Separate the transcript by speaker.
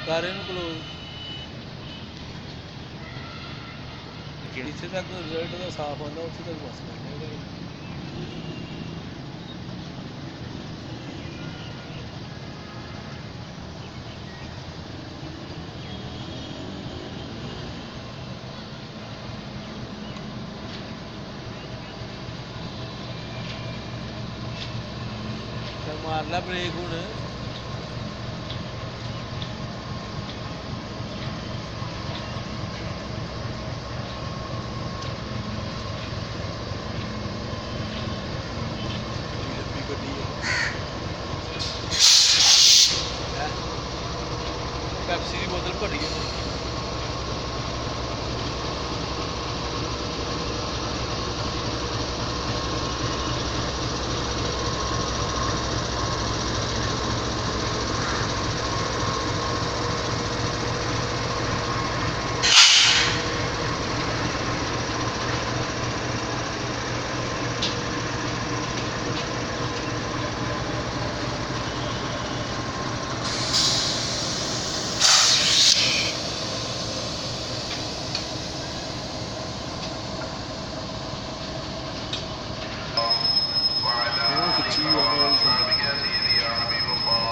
Speaker 1: ਕਰ ਇਹਨੂੰ ਕਲੋਜ਼। ਜਿੱਥੇ ਤੱਕ ਰਿਜ਼ਲਟ ਦਾ ਸਾਫ਼ ਆਉਂਦਾ ਉੱਥੇ ਤੱਕ ਬਸ ਕਰਨਾ ਇਹਦੇ ਵਿੱਚ। ਮਾਰ ਲਾ ਬ੍ਰੇਕ ਹੁਣ। ਪੈਪਸੀ ਦੀ ਬੋਤਲ ਭਰੀ ਹੈ। ਖਿੱਚੀ